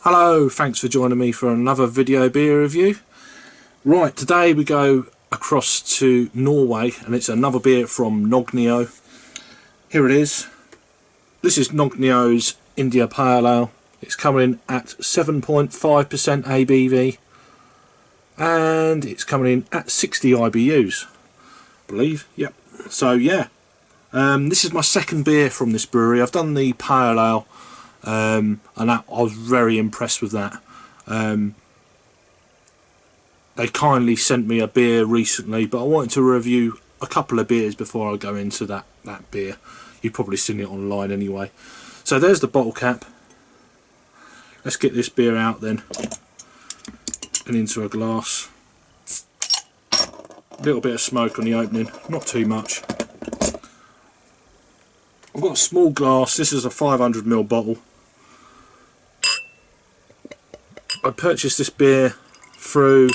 Hello, thanks for joining me for another video beer review. Right, today we go across to Norway and it's another beer from Nøgne Ø. Here it is. This is Nøgne Ø's India Pale Ale. It's coming in at 7.5% ABV and it's coming in at 60 IBUs, I believe. Yep. So yeah, this is my second beer from this brewery. I've done the Pale Ale. And I was very impressed with that. They kindly sent me a beer recently, but I wanted to review a couple of beers before I go into that beer. You've probably seen it online anyway. So there's the bottle cap. Let's get this beer out then and into a glass. A little bit of smoke on the opening, not too much. I've got a small glass. This is a 500ml bottle. I purchased this beer through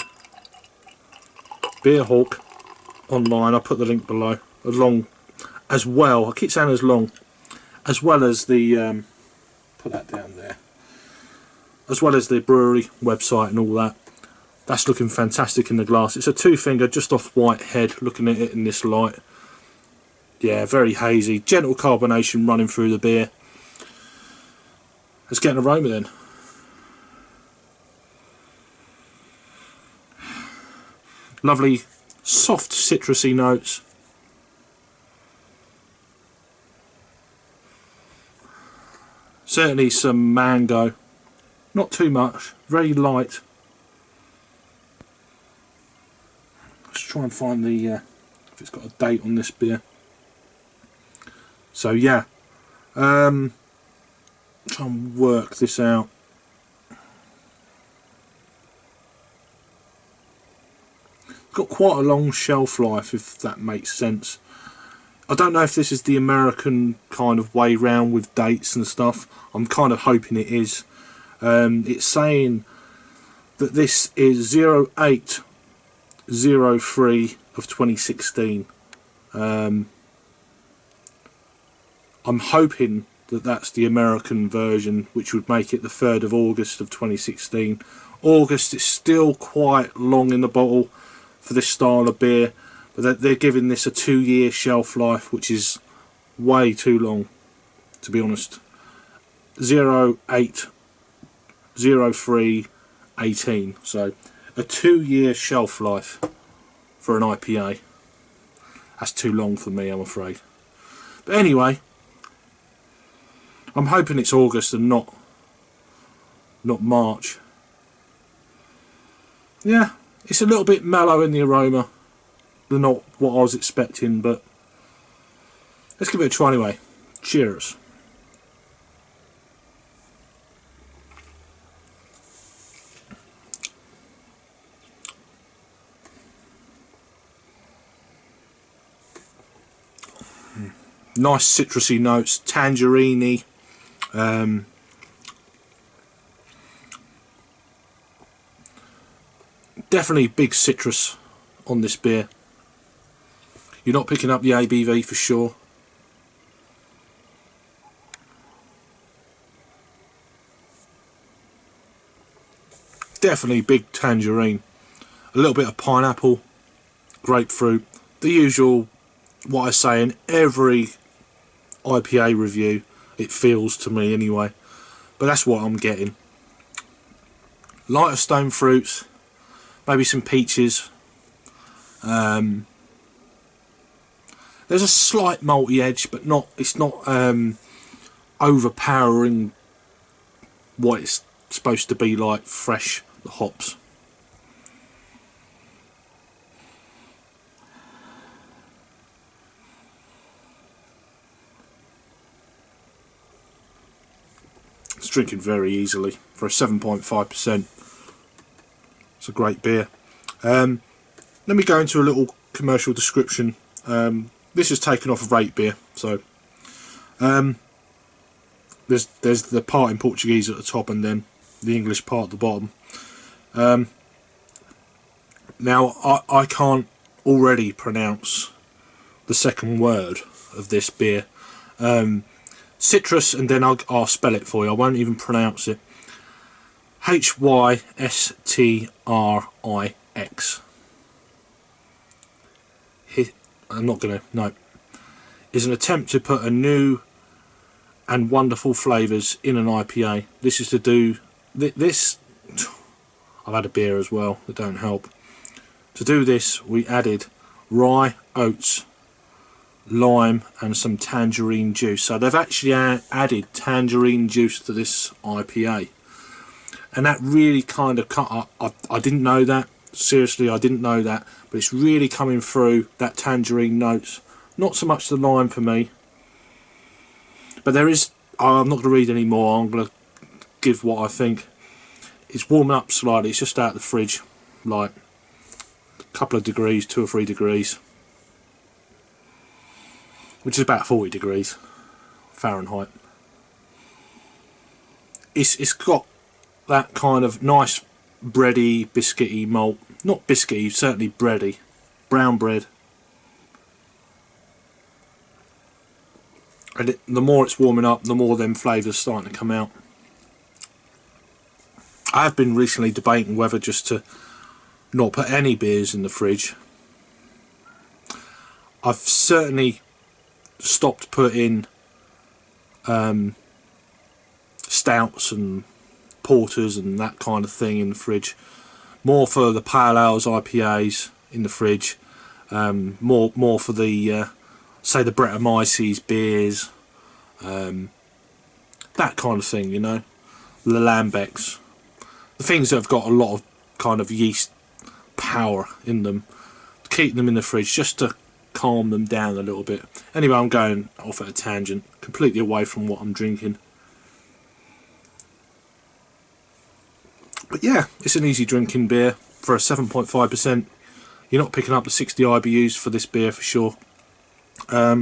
BeerHawk online. I'll put the link below. Along as well, I keep saying as well as the put that down there, as well as the brewery website and all that. That's looking fantastic in the glass. It's a 2-finger, just off white head. Looking at it in this light, yeah, very hazy, gentle carbonation running through the beer. Let's get an aroma then. Lovely soft citrusy notes. Certainly some mango, not too much, very light. Let's try and find the if it's got a date on this beer. So yeah, try and work this out. Got quite a long shelf life, if that makes sense. I don't know if this is the American kind of way round with dates and stuff. I'm kind of hoping it is. It's saying that this is 08/03 of 2016. I'm hoping that that's the American version, which would make it the 3rd of August of 2016. August is still quite long in the bottle for this style of beer, but they're giving this a 2-year shelf life, which is way too long, to be honest. 08/03/18, so a 2-year shelf life for an IPA. That's too long for me, I'm afraid. But anyway, I'm hoping it's August and not March. Yeah, it's a little bit mellow in the aroma, not what I was expecting, but let's give it a try anyway. Cheers. Nice citrusy notes, tangerine. Definitely big citrus on this beer. You're not picking up the ABV for sure. Definitely big tangerine. A little bit of pineapple, grapefruit. The usual, what I say in every IPA review, it feels to me anyway. But that's what I'm getting. Lighter stone fruits. Maybe some peaches. There's a slight malty edge, but it's not overpowering what it's supposed to be like fresh, the hops. It's drinking very easily for a 7.5%. It's a great beer. Let me go into a little commercial description. This is taken off of Rate Beer, so there's the part in Portuguese at the top and then the English part at the bottom. Now I can't already pronounce the second word of this beer. Citrus, and then I'll spell it for you. I won't even pronounce it. Hystrix. I'm not gonna, no. Is an attempt to put a new and wonderful flavours in an IPA. This is to do this. I've had a beer as well, that don't help. To do this, we added rye, oats, lime and some tangerine juice. So they've actually added tangerine juice to this IPA, and that really kind of cut. I didn't know that, seriously, I didn't know that, but it's really coming through, that tangerine notes. Not so much the lime for me, but there is, I'm not going to read any more, I'm going to give what I think. It's warming up slightly, it's just out of the fridge, like a couple of degrees, 2 or 3 degrees, which is about 40 degrees Fahrenheit. It's got that kind of nice bready, biscuity malt, not biscuity, certainly bready, brown bread. And the more it's warming up, the more them flavours starting to come out. I have been recently debating whether just to not put any beers in the fridge. I've certainly stopped putting stouts and porters and that kind of thing in the fridge. More for the pale ales, IPAs in the fridge. More for the say the Brettanomyces beers, that kind of thing, you know, the Lambics, the things that have got a lot of kind of yeast power in them, to keep them in the fridge just to calm them down a little bit. Anyway, I'm going off at a tangent, completely away from what I'm drinking. But yeah, it's an easy drinking beer for a 7.5%. You're not picking up the 60 IBUs for this beer for sure. Let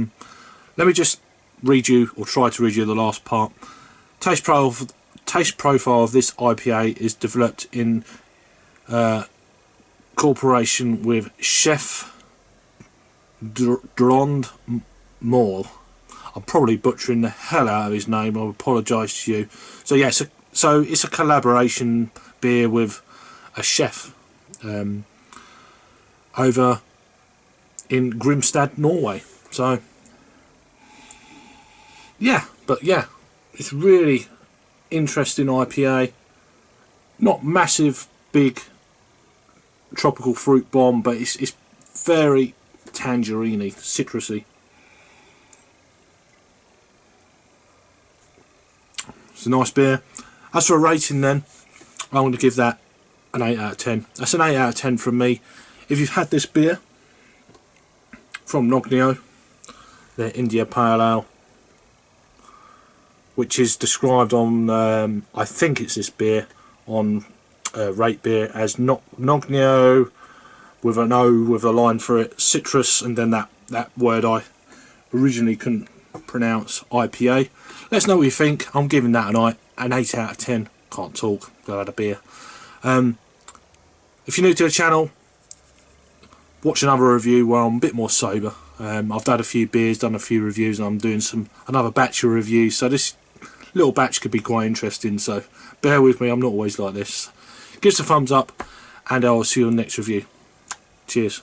me just read you, or try to read you, the last part. Taste profile of this IPA is developed in cooperation with Chef Trond Moi. I'm probably butchering the hell out of his name, I apologise to you. So yeah, so it's a collaboration beer with a chef over in Grimstad, Norway. So yeah, but yeah, it's really interesting IPA. Not massive, big tropical fruit bomb, but it's very tangerine-y, citrusy. It's a nice beer. As for a rating then, I'm going to give that an 8 out of 10. That's an 8 out of 10 from me. If you've had this beer from Nøgne Ø, their India Pale Ale, which is described on, I think it's this beer, on Rate Beer as Nøgne Ø with an O with a line for it, citrus, and then that word I originally couldn't pronounce, IPA. Let us know what you think. I'm giving that an 8 out of 10. Can't talk, I've had a beer. If you're new to the channel, watch another review where I'm a bit more sober. I've had a few beers, done a few reviews, and I'm doing another batch of reviews, so this little batch could be quite interesting, so bear with me, I'm not always like this. Give us a thumbs up and I'll see you on the next review. Cheers.